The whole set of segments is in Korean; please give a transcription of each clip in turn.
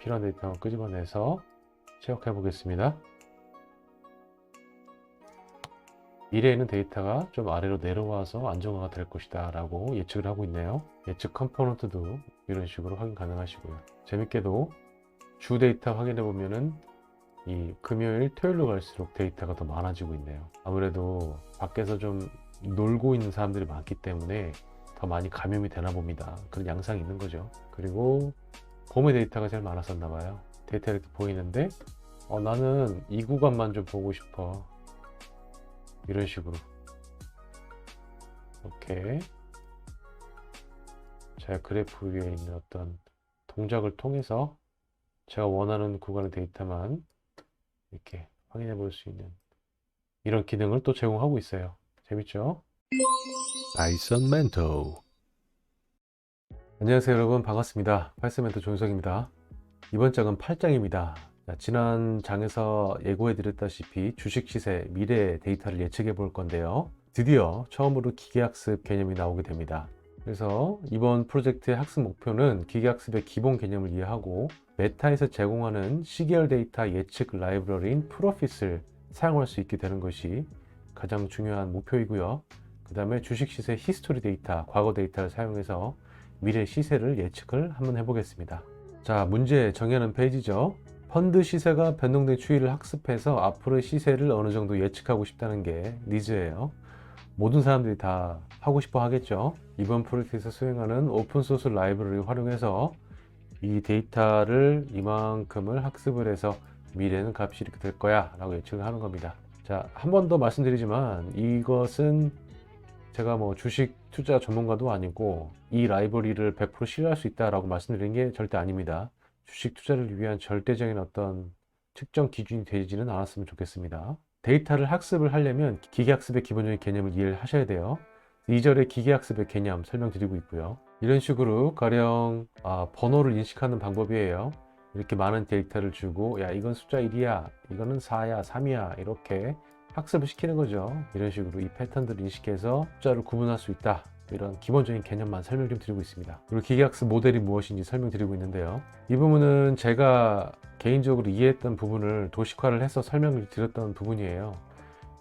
필요한 데이터만 끄집어내서 체크해 보겠습니다. 미래에는 데이터가 좀 아래로 내려와서 안정화가 될 것이다 라고 예측을 하고 있네요. 예측 컴포넌트도 이런 식으로 확인 가능하시고요. 재밌게도 주 데이터 확인해 보면은 이 금요일, 토요일로 갈수록 데이터가 더 많아지고 있네요. 아무래도 밖에서 좀 놀고 있는 사람들이 많기 때문에 더 많이 감염이 되나 봅니다. 그런 양상이 있는 거죠. 그리고 봄에 데이터가 제일 많았었나 봐요. 데이터가 이렇게 보이는데 나는 이 구간만 좀 보고 싶어. 이런 식으로 이렇게 제가 그래프 위에 있는 어떤 동작을 통해서 제가 원하는 구간의 데이터만 이렇게 확인해 볼 수 있는 이런 기능을 또 제공하고 있어요. 재밌죠? 파이썬 멘토. 안녕하세요 여러분, 반갑습니다. 파이썬 멘토 조인석입니다. 이번 장은 8장입니다. 지난 장에서 예고해 드렸다시피 주식 시세, 미래 데이터를 예측해 볼 건데요. 드디어 처음으로 기계학습 개념이 나오게 됩니다. 그래서 이번 프로젝트의 학습 목표는 기계학습의 기본 개념을 이해하고 메타에서 제공하는 시계열 데이터 예측 라이브러리인 프로핏을 사용할 수 있게 되는 것이 가장 중요한 목표이고요. 그 다음에 주식 시세 히스토리 데이터, 과거 데이터를 사용해서 미래 시세를 예측을 한번 해보겠습니다. 자, 문제 정의하는 페이지죠. 펀드 시세가 변동된 추이를 학습해서 앞으로의 시세를 어느 정도 예측하고 싶다는 게 니즈예요. 모든 사람들이 다 하고 싶어 하겠죠. 이번 프로젝트에서 수행하는 오픈소스 라이브러리를 활용해서 이 데이터를 이만큼을 학습을 해서 미래는 값이 이렇게 될 거야 라고 예측을 하는 겁니다. 자, 한 번 더 말씀드리지만 이것은 제가 뭐 주식 투자 전문가도 아니고 이 라이브러리를 100% 신뢰할 수 있다라고 말씀드리는 게 절대 아닙니다. 주식 투자를 위한 절대적인 어떤 측정 기준이 되지는 않았으면 좋겠습니다. 데이터를 학습을 하려면 기계학습의 기본적인 개념을 이해를 하셔야 돼요. 2절의 기계학습의 개념 설명드리고 있고요. 이런 식으로 가령 번호를 인식하는 방법이에요. 이렇게 많은 데이터를 주고 야 이건 숫자 1이야, 이거는 4야, 3이야 이렇게 학습을 시키는 거죠. 이런 식으로 이 패턴들을 인식해서 숫자를 구분할 수 있다. 이런 기본적인 개념만 설명 좀 드리고 있습니다. 그리고 기계학습 모델이 무엇인지 설명드리고 있는데요. 이 부분은 제가 개인적으로 이해했던 부분을 도식화를 해서 설명을 드렸던 부분이에요.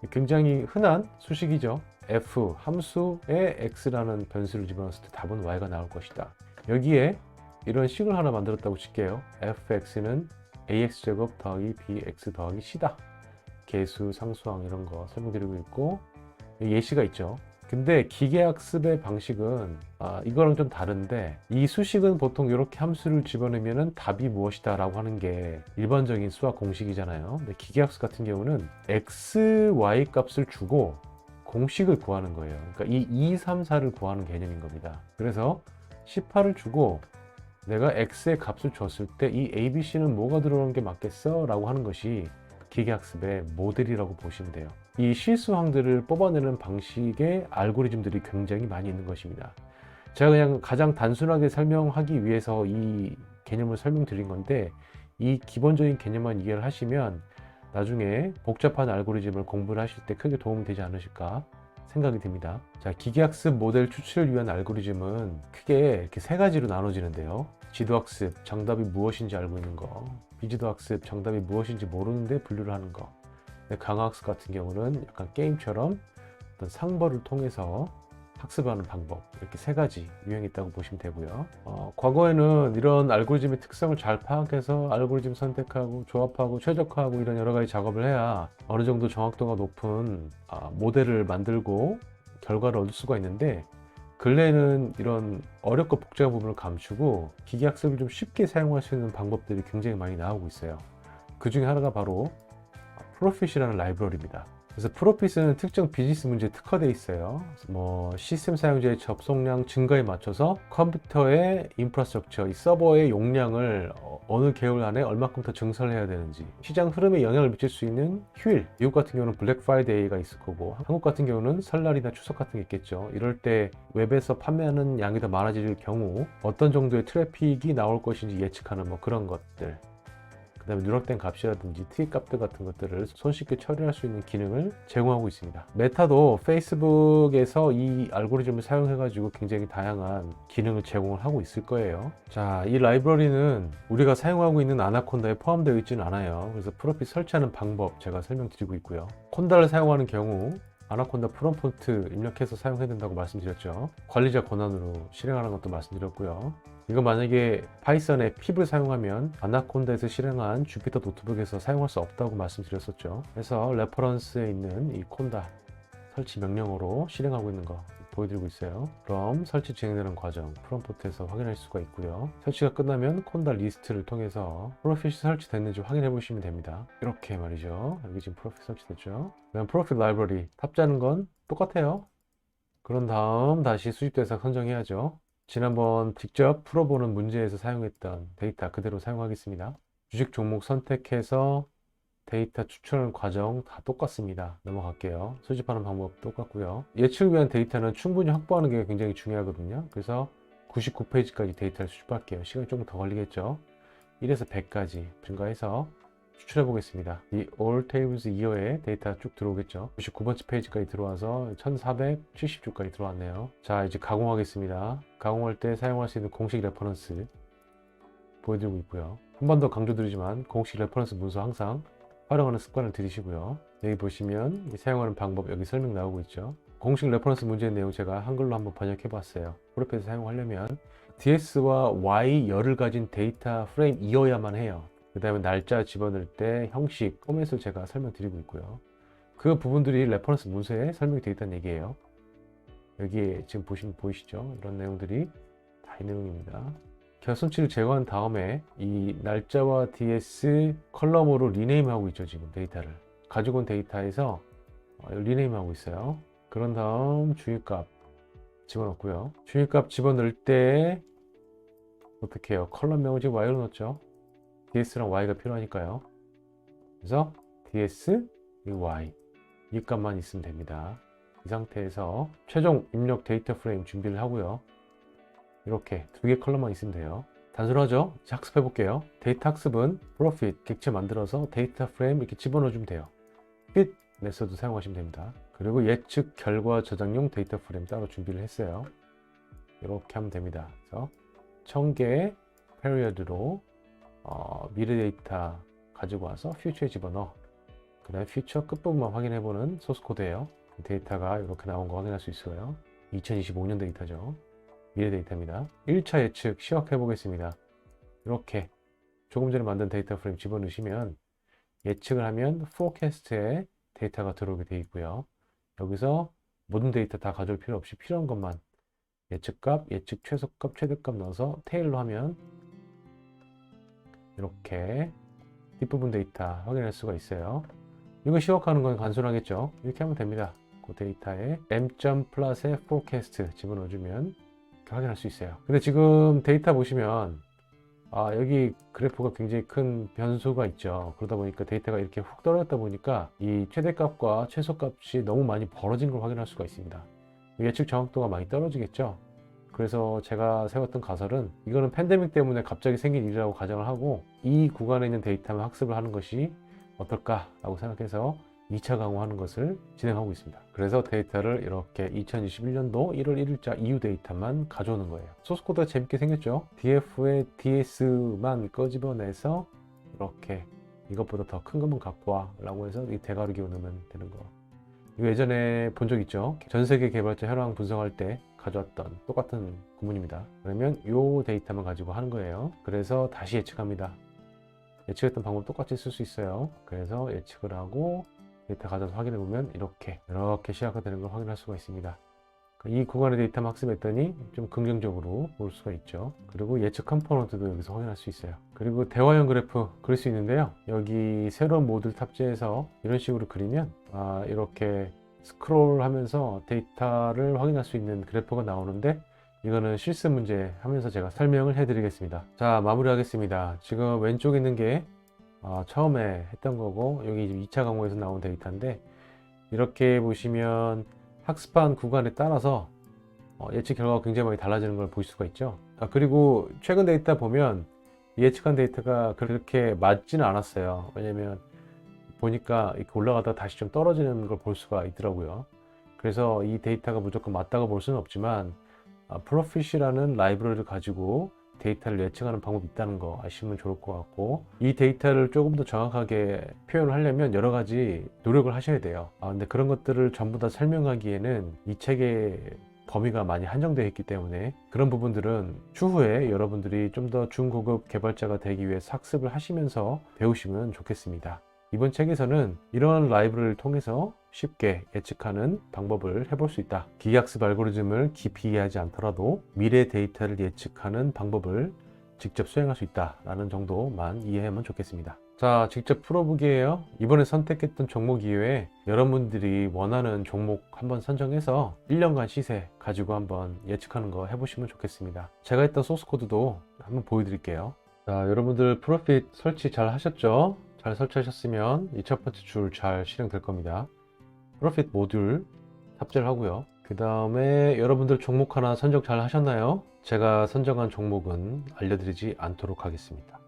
굉장히 흔한 수식이죠. f 함수에 x라는 변수를 집어넣었을 때 답은 y가 나올 것이다. 여기에 이런 식을 하나 만들었다고 칠게요. fx는 ax제곱 더하기 bx 더하기 c다. 개수, 상수항 이런 거 설명드리고 있고 예시가 있죠. 근데 기계학습의 방식은 이거랑 좀 다른데 이 수식은 보통 이렇게 함수를 집어넣으면 답이 무엇이다 라고 하는 게 일반적인 수학 공식이잖아요. 근데 기계학습 같은 경우는 x, y 값을 주고 공식을 구하는 거예요. 그러니까 이 2, 3, 4를 구하는 개념인 겁니다. 그래서 18을 주고 내가 x의 값을 줬을 때 이 a, b, c는 뭐가 들어오는 게 맞겠어? 라고 하는 것이 기계학습의 모델이라고 보시면 돼요. 이 실수항들을 뽑아내는 방식의 알고리즘들이 굉장히 많이 있는 것입니다. 제가 그냥 가장 단순하게 설명하기 위해서 이 개념을 설명드린 건데 이 기본적인 개념만 이해를 하시면 나중에 복잡한 알고리즘을 공부를 하실 때 크게 도움이 되지 않으실까 생각이 듭니다. 자, 기계학습 모델 추출을 위한 알고리즘은 크게 이렇게 세 가지로 나눠지는데요. 지도학습, 정답이 무엇인지 알고 있는 거, 비지도학습, 정답이 무엇인지 모르는데 분류를 하는 거. 강화학습 같은 경우는 약간 게임처럼 어떤 상벌을 통해서 학습하는 방법, 이렇게 세 가지 유행했다고 보시면 되고요. 과거에는 이런 알고리즘의 특성을 잘 파악해서 알고리즘 선택하고 조합하고 최적화하고 이런 여러 가지 작업을 해야 어느 정도 정확도가 높은 모델을 만들고 결과를 얻을 수가 있는데 근래에는 이런 어렵고 복잡한 부분을 감추고 기계학습을 좀 쉽게 사용할 수 있는 방법들이 굉장히 많이 나오고 있어요. 그 중에 하나가 바로 프로핏이라는 라이브러리입니다. 그래서 프로핏은 특정 비즈니스 문제에 특화되어 있어요. 뭐 시스템 사용자의 접속량 증가에 맞춰서 컴퓨터의 인프라스트럭처, 이 서버의 용량을 어느 개월 안에 얼마큼 더 증설해야 되는지, 시장 흐름에 영향을 미칠 수 있는 휴일, 미국 같은 경우는 블랙 프라이데이가 있을 거고 한국 같은 경우는 설날이나 추석 같은 게 있겠죠. 이럴 때 웹에서 판매하는 양이 더 많아질 경우 어떤 정도의 트래픽이 나올 것인지 예측하는 뭐 그런 것들, 그 그다음에 누락된 값이라든지 트윗 값들 같은 것들을 손쉽게 처리할 수 있는 기능을 제공하고 있습니다. 메타도 페이스북에서 이 알고리즘을 사용해가지고 굉장히 다양한 기능을 제공을 하고 있을 거예요. 자, 이 라이브러리는 우리가 사용하고 있는 아나콘다에 포함되어 있지는 않아요. 그래서 프로필 설치하는 방법 제가 설명드리고 있고요. 콘다를 사용하는 경우 아나콘다 프롬프트 입력해서 사용해야 된다고 말씀드렸죠. 관리자 권한으로 실행하는 것도 말씀드렸고요. 이거 만약에 파이썬의 pip을 사용하면 아나콘다에서 실행한 주피터 노트북에서 사용할 수 없다고 말씀드렸었죠. 그래서 레퍼런스에 있는 이 콘다 설치 명령어로 실행하고 있는 거 보여드리고 있어요. 그럼 설치 진행되는 과정 프롬프트에서 확인할 수가 있고요. 설치가 끝나면 콘다 리스트를 통해서 프로필이 설치됐는지 확인해 보시면 됩니다. 이렇게 말이죠. 여기 지금 프로필 설치됐죠. 그럼 프로필 라이브러리 탑재하는 건 똑같아요. 그런 다음 다시 수집 대상 선정해야죠. 지난번 직접 풀어보는 문제에서 사용했던 데이터 그대로 사용하겠습니다. 주식 종목 선택해서 데이터 추출하는 과정 다 똑같습니다. 넘어갈게요. 수집하는 방법 똑같고요. 예측을 위한 데이터는 충분히 확보하는 게 굉장히 중요하거든요. 그래서 99페이지까지 데이터를 수집할게요. 시간이 조금 더 걸리겠죠. 1에서 100까지 증가해서 추출해 보겠습니다. 이 All Tables Year에 데이터 쭉 들어오겠죠. 99번째 페이지까지 들어와서 1470주까지 들어왔네요. 자, 이제 가공하겠습니다. 가공할 때 사용할 수 있는 공식 레퍼런스 보여드리고 있고요. 한 번 더 강조드리지만 공식 레퍼런스 문서 항상 활용하는 습관을 들이시고요. 여기 보시면 사용하는 방법 여기 설명 나오고 있죠. 공식 레퍼런스 문제의 내용 제가 한글로 한번 번역해 봤어요. 프로필에서 사용하려면 DS와 Y 열을 가진 데이터 프레임이어야만 해요. 그 다음에 날짜 집어넣을 때 형식, 포맷을 제가 설명드리고 있고요. 그 부분들이 레퍼런스 문서에 설명이 되어 있다는 얘기예요. 여기에 지금 보시면 보이시죠? 이런 내용들이 다 이 내용입니다. 결손치를 제거한 다음에 이 날짜와 DS 컬럼으로 리네임하고 있죠. 지금 데이터를 가지고 온 데이터에서 리네임하고 있어요. 그런 다음 주입값 집어넣고요. 주입값 집어넣을 때 어떻게 해요? 컬럼명을 지금 Y로 넣었죠. DS랑 Y가 필요하니까요. 그래서 DS Y 이 값만 있으면 됩니다. 이 상태에서 최종 입력 데이터 프레임 준비를 하고요. 이렇게 두 개 컬럼만 있으면 돼요. 단순하죠? 이제 학습해 볼게요. 데이터 학습은 profit 객체 만들어서 데이터 프레임 이렇게 집어넣어 주면 돼요. fit 메서드 사용하시면 됩니다. 그리고 예측 결과 저장용 데이터 프레임 따로 준비를 했어요. 이렇게 하면 됩니다. 그래서 1000개의 period로 미래 데이터 가지고 와서 future에 집어넣어. 그 다음에 future 끝부분만 확인해보는 소스 코드예요. 데이터가 이렇게 나온 거 확인할 수 있어요. 2025년 데이터죠. 미래 데이터입니다. 1차 예측 시각해 보겠습니다. 이렇게 조금 전에 만든 데이터 프레임 집어넣으시면 예측을 하면 forecast에 데이터가 들어오게 되어 있고요. 여기서 모든 데이터 다 가져올 필요 없이 필요한 것만 예측값, 예측 최소값, 최대값 넣어서 테일로 하면 이렇게 뒷부분 데이터 확인할 수가 있어요. 이거 시각하는 건 간소하겠죠. 이렇게 하면 됩니다. 그 데이터에 m.plot에 forecast 집어넣어주면 확인할 수 있어요. 근데 지금 데이터 보시면 여기 그래프가 굉장히 큰 변수가 있죠. 그러다 보니까 데이터가 이렇게 훅 떨어졌다 보니까 이 최대값과 최소값이 너무 많이 벌어진 걸 확인할 수가 있습니다. 예측 정확도가 많이 떨어지겠죠. 그래서 제가 세웠던 가설은 이거는 팬데믹 때문에 갑자기 생긴 일이라고 가정을 하고 이 구간에 있는 데이터만 학습을 하는 것이 어떨까라고 생각해서 2차 강화하는 것을 진행하고 있습니다. 그래서 데이터를 이렇게 2021년도 1월 1일자 이후 데이터만 가져오는 거예요. 소스 코드가 재밌게 생겼죠. DF의 DS만 꺼집어내서 이렇게 이것보다 더 큰 것만 갖고 와 라고 해서 이 대괄호 기호 넣으면 되는 거. 이거 예전에 본 적 있죠. 전 세계 개발자 현황 분석할 때 가져왔던 똑같은 구문입니다. 그러면 이 데이터만 가지고 하는 거예요. 그래서 다시 예측합니다. 예측했던 방법 똑같이 쓸 수 있어요. 그래서 예측을 하고 데이터 가져서 확인해 보면 이렇게 시각화 되는 걸 확인할 수가 있습니다. 이 구간의 데이터만 학습했더니 좀 긍정적으로 볼 수가 있죠. 그리고 예측 컴포넌트도 여기서 확인할 수 있어요. 그리고 대화형 그래프 그릴 수 있는데요. 여기 새로운 모듈 탑재해서 이런 식으로 그리면 이렇게 스크롤 하면서 데이터를 확인할 수 있는 그래프가 나오는데 이거는 실습 문제 하면서 제가 설명을 해 드리겠습니다. 자, 마무리 하겠습니다. 지금 왼쪽에 있는 게 처음에 했던 거고 여기 2차 강화에서 나온 데이터인데 이렇게 보시면 학습한 구간에 따라서 예측 결과가 굉장히 많이 달라지는 걸 볼 수가 있죠. 그리고 최근 데이터 보면 예측한 데이터가 그렇게 맞지는 않았어요. 왜냐면 보니까 이렇게 올라가다 다시 좀 떨어지는 걸 볼 수가 있더라고요. 그래서 이 데이터가 무조건 맞다고 볼 수는 없지만 프로핏이라는 라이브러리를 가지고 데이터를 예측하는 방법이 있다는 거 아시면 좋을 것 같고, 이 데이터를 조금 더 정확하게 표현을 하려면 여러 가지 노력을 하셔야 돼요. 근데 그런 것들을 전부 다 설명하기에는 이 책의 범위가 많이 한정되어 있기 때문에 그런 부분들은 추후에 여러분들이 좀 더 중고급 개발자가 되기 위해서 학습을 하시면서 배우시면 좋겠습니다. 이번 책에서는 이런 라이브러리를 통해서 쉽게 예측하는 방법을 해볼 수 있다. 기계학습 알고리즘을 깊이 이해하지 않더라도 미래 데이터를 예측하는 방법을 직접 수행할 수 있다라는 정도만 이해하면 좋겠습니다. 자, 직접 풀어보기예요. 이번에 선택했던 종목 이외에 여러분들이 원하는 종목 한번 선정해서 1년간 시세 가지고 한번 예측하는 거 해보시면 좋겠습니다. 제가 했던 소스 코드도 한번 보여드릴게요. 자, 여러분들 프로핏 설치 잘 하셨죠? 잘 설치하셨으면 이 첫 번째 줄 잘 실행될 겁니다. 프로핏 모듈 탑재를 하고요. 그 다음에 여러분들 종목 하나 선정 잘 하셨나요? 제가 선정한 종목은 알려드리지 않도록 하겠습니다.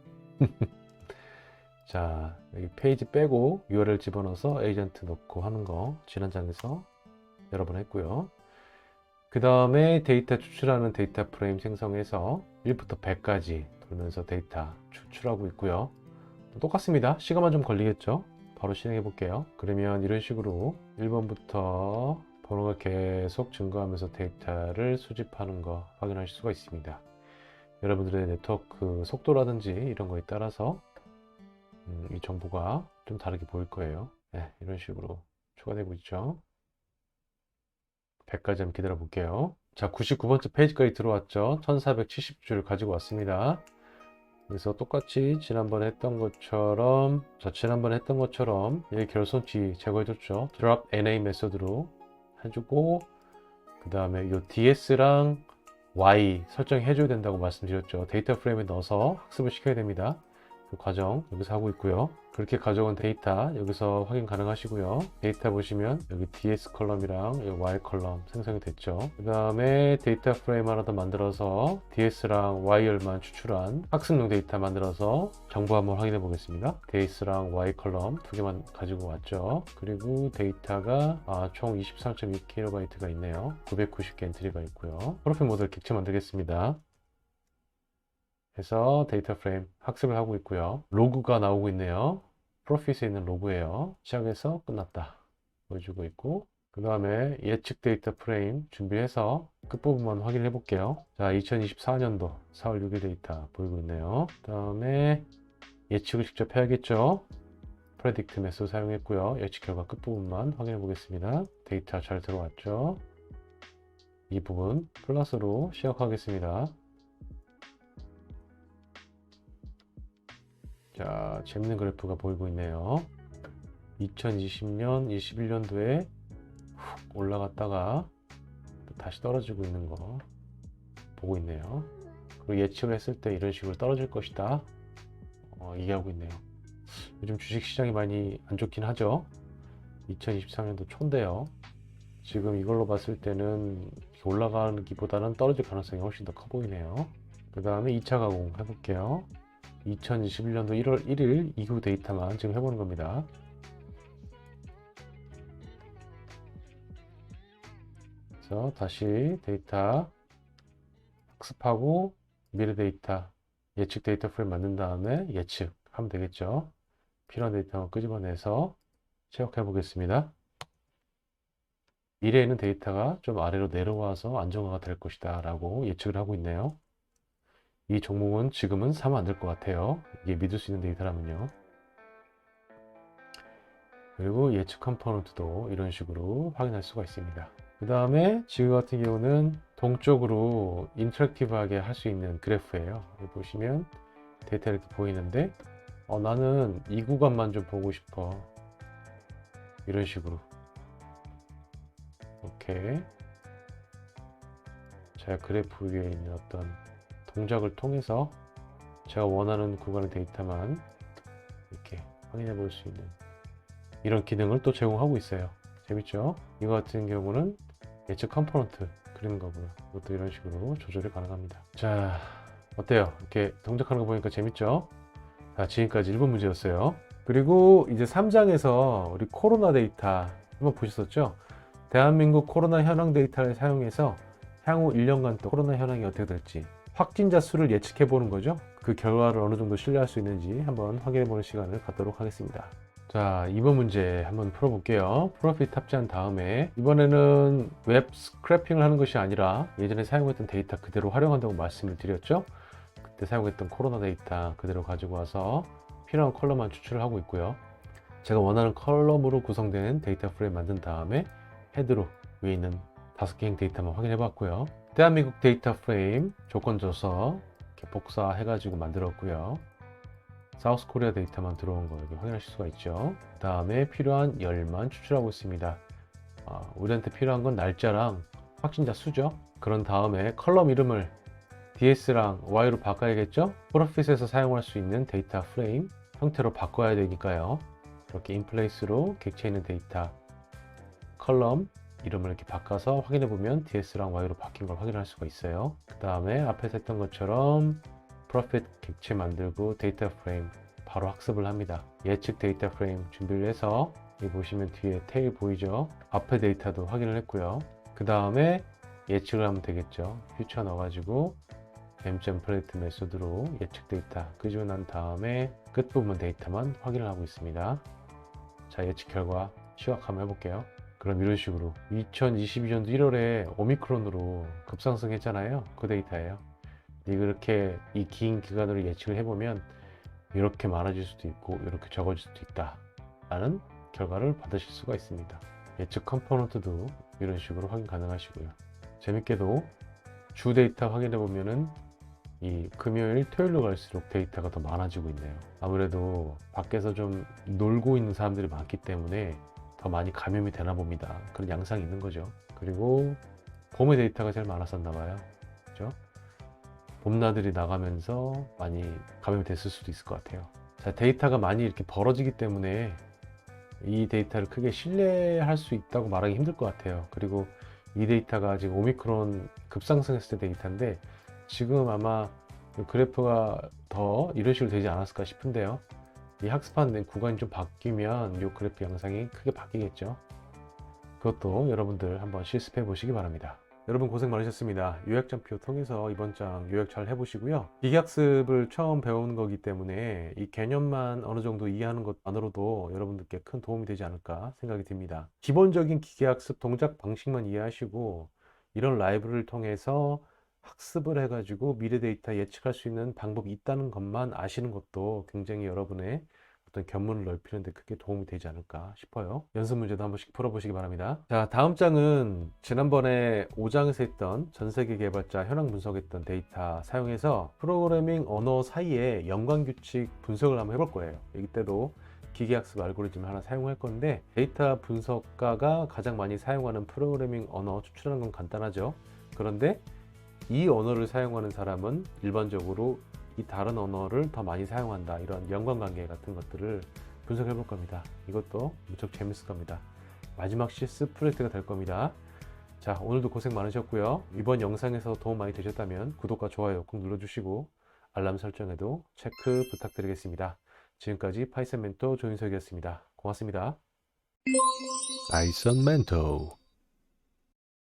자, 여기 페이지 빼고 URL 집어넣어서 에이전트 넣고 하는 거 지난 장에서 여러 번 했고요. 그 다음에 데이터 추출하는 데이터 프레임 생성해서 1부터 100까지 돌면서 데이터 추출하고 있고요. 똑같습니다. 시간만 좀 걸리겠죠? 바로 실행해 볼게요. 그러면 이런 식으로 1번부터 번호가 계속 증가하면서 데이터를 수집하는 거 확인하실 수가 있습니다. 여러분들의 네트워크 속도라든지 이런 거에 따라서 이 정보가 좀 다르게 보일 거예요. 네, 이런 식으로 추가되고 있죠. 100까지 한번 기다려 볼게요. 자, 99번째 페이지까지 들어왔죠. 1470줄 가지고 왔습니다. 그래서 똑같이 지난번에 했던 것처럼, 얘 결손치 제거해줬죠. drop NA 메소드로 해주고, 그 다음에 이 DS랑 Y 설정해줘야 된다고 말씀드렸죠. 데이터 프레임에 넣어서 학습을 시켜야 됩니다. 그 과정 여기서 하고 있고요. 그렇게 가져온 데이터 여기서 확인 가능하시고요. 데이터 보시면 여기 DS 컬럼이랑 여기 Y 컬럼 생성이 됐죠. 그 다음에 데이터 프레임 하나 더 만들어서 DS랑 Y열만 추출한 학습용 데이터 만들어서 정보 한번 확인해 보겠습니다. DS랑 Y 컬럼 두 개만 가지고 왔죠. 그리고 데이터가 총 23.2KB가 있네요. 990개 엔트리가 있고요. 프로필 모델 객체 만들겠습니다. 해서 데이터 프레임 학습을 하고 있고요. 로그가 나오고 있네요. 프로핏에 있는 로그예요. 시작해서 끝났다 보여주고 있고, 그 다음에 예측 데이터 프레임 준비해서 끝부분만 확인해 볼게요. 자, 2024년도 4월 6일 데이터 보이고 있네요. 그 다음에 예측을 직접 해야겠죠. 프레딕트 메소드 사용했고요. 예측 결과 끝부분만 확인해 보겠습니다. 데이터 잘 들어왔죠. 이 부분 플러스로 시작하겠습니다. 자, 재밌는 그래프가 보이고 있네요. 2020년, 21년도에 훅 올라갔다가 또 다시 떨어지고 있는 거 보고 있네요. 그리고 예측을 했을 때 이런 식으로 떨어질 것이다 얘기하고 있네요. 요즘 주식시장이 많이 안 좋긴 하죠. 2023년도 초인데요. 지금 이걸로 봤을 때는 올라가기보다는 떨어질 가능성이 훨씬 더 커 보이네요. 그 다음에 2차 가공 해볼게요. 2021년도 1월 1일 이후 데이터만 지금 해보는 겁니다. 그래서 다시 데이터 학습하고 미래 데이터 예측 데이터 프레임 만든 다음에 예측하면 되겠죠. 필요한 데이터 끄집어내서 체크해 보겠습니다. 미래에는 데이터가 좀 아래로 내려와서 안정화가 될 것이다 라고 예측을 하고 있네요. 이 종목은 지금은 사면 안 될 것 같아요. 이게 믿을 수 있는 데이터라면요. 그리고 예측 컴포넌트도 이런 식으로 확인할 수가 있습니다. 그 다음에 지금 같은 경우는 동쪽으로 인터랙티브하게 할 수 있는 그래프예요. 여기 보시면 데이터 이렇게 보이는데 나는 이 구간만 좀 보고 싶어. 이런 식으로 이렇게 제가 그래프 위에 있는 어떤 동작을 통해서 제가 원하는 구간의 데이터만 이렇게 확인해 볼 수 있는 이런 기능을 또 제공하고 있어요. 재밌죠? 이거 같은 경우는 예측 컴포넌트 그리는 거고요. 이것도 이런 식으로 조절이 가능합니다. 자, 어때요? 이렇게 동작하는 거 보니까 재밌죠? 자, 지금까지 1번 문제였어요. 그리고 이제 3장에서 우리 코로나 데이터 한번 보셨었죠? 대한민국 코로나 현황 데이터를 사용해서 향후 1년간 또 코로나 현황이 어떻게 될지 확진자 수를 예측해 보는 거죠. 그 결과를 어느 정도 신뢰할 수 있는지 한번 확인해 보는 시간을 갖도록 하겠습니다. 자, 2번 문제 한번 풀어볼게요. 프로필 탑재한 다음에 이번에는 웹 스크래핑을 하는 것이 아니라 예전에 사용했던 데이터 그대로 활용한다고 말씀을 드렸죠. 그때 사용했던 코로나 데이터 그대로 가지고 와서 필요한 컬럼만 추출을 하고 있고요. 제가 원하는 컬럼으로 구성된 데이터 프레임 만든 다음에 헤드로 위에 있는 5개의 데이터만 확인해 봤고요. 대한민국 데이터 프레임 조건 줘서 이렇게 복사해 가지고 만들었고요. 사우스 코리아 데이터만 들어온 거 여기 확인하실 수가 있죠. 그 다음에 필요한 열만 추출하고 있습니다. 우리한테 필요한 건 날짜랑 확진자 수죠. 그런 다음에 컬럼 이름을 DS랑 Y로 바꿔야겠죠. 프로핏에서 사용할 수 있는 데이터 프레임 형태로 바꿔야 되니까요. 이렇게 인플레이스로 객체 있는 데이터 컬럼 이름을 이렇게 바꿔서 확인해 보면 DS랑 Y로 바뀐 걸 확인할 수가 있어요. 그 다음에 앞에서 했던 것처럼 프로핏 객체 만들고 데이터 프레임 바로 학습을 합니다. 예측 데이터 프레임 준비를 해서 여기 보시면 뒤에 테일 보이죠? 앞에 데이터도 확인을 했고요. 그 다음에 예측을 하면 되겠죠. 퓨처 넣어가지고 m.predict 메소드로 예측 데이터 끄집어 난 다음에 끝부분 데이터만 확인을 하고 있습니다. 자, 예측 결과 시각 한번 해볼게요. 그럼 이런 식으로 2022년도 1월에 오미크론으로 급상승했잖아요. 그 데이터예요. 이렇게 이 긴 기간으로 예측을 해보면 이렇게 많아질 수도 있고 이렇게 적어질 수도 있다 라는 결과를 받으실 수가 있습니다. 예측 컴포넌트도 이런 식으로 확인 가능하시고요. 재밌게도 주 데이터 확인해 보면은 이 금요일 토요일로 갈수록 데이터가 더 많아지고 있네요. 아무래도 밖에서 좀 놀고 있는 사람들이 많기 때문에 더 많이 감염이 되나 봅니다. 그런 양상이 있는 거죠. 그리고 봄에 데이터가 제일 많았었나 봐요. 그죠? 봄나들이 나가면서 많이 감염이 됐을 수도 있을 것 같아요. 자, 데이터가 많이 이렇게 벌어지기 때문에 이 데이터를 크게 신뢰할 수 있다고 말하기 힘들 것 같아요. 그리고 이 데이터가 지금 오미크론 급상승했을 때 데이터인데 지금 아마 그래프가 더 이런 식으로 되지 않았을까 싶은데요. 이 학습하는 구간이 좀 바뀌면 이 그래프 양상이 크게 바뀌겠죠. 그것도 여러분들 한번 실습해 보시기 바랍니다. 여러분 고생 많으셨습니다. 요약점표 통해서 이번 장 요약 잘 해보시고요. 기계학습을 처음 배우는 거기 때문에 이 개념만 어느 정도 이해하는 것만으로도 여러분들께 큰 도움이 되지 않을까 생각이 듭니다. 기본적인 기계학습 동작 방식만 이해하시고 이런 라이브러리를 통해서 학습을 해가지고 미래 데이터 예측할 수 있는 방법이 있다는 것만 아시는 것도 굉장히 여러분의 어떤 견문을 넓히는 데 크게 도움이 되지 않을까 싶어요. 연습 문제도 한 번씩 풀어보시기 바랍니다. 자, 다음 장은 지난번에 5장에서 했던 전세계 개발자 현황 분석했던 데이터 사용해서 프로그래밍 언어 사이에 연관규칙 분석을 한번 해볼 거예요. 이때도 기계학습 알고리즘을 하나 사용할 건데 데이터 분석가가 가장 많이 사용하는 프로그래밍 언어 추출하는 건 간단하죠. 그런데 이 언어를 사용하는 사람은 일반적으로 이 다른 언어를 더 많이 사용한다, 이런 연관관계 같은 것들을 분석해 볼 겁니다. 이것도 무척 재밌을 겁니다. 마지막 실습 프로젝트가 될 겁니다. 자, 오늘도 고생 많으셨고요. 이번 영상에서 도움 많이 되셨다면 구독과 좋아요 꼭 눌러주시고 알람 설정에도 체크 부탁드리겠습니다. 지금까지 파이썬 멘토 조윤석이었습니다. 고맙습니다. 파이썬 멘토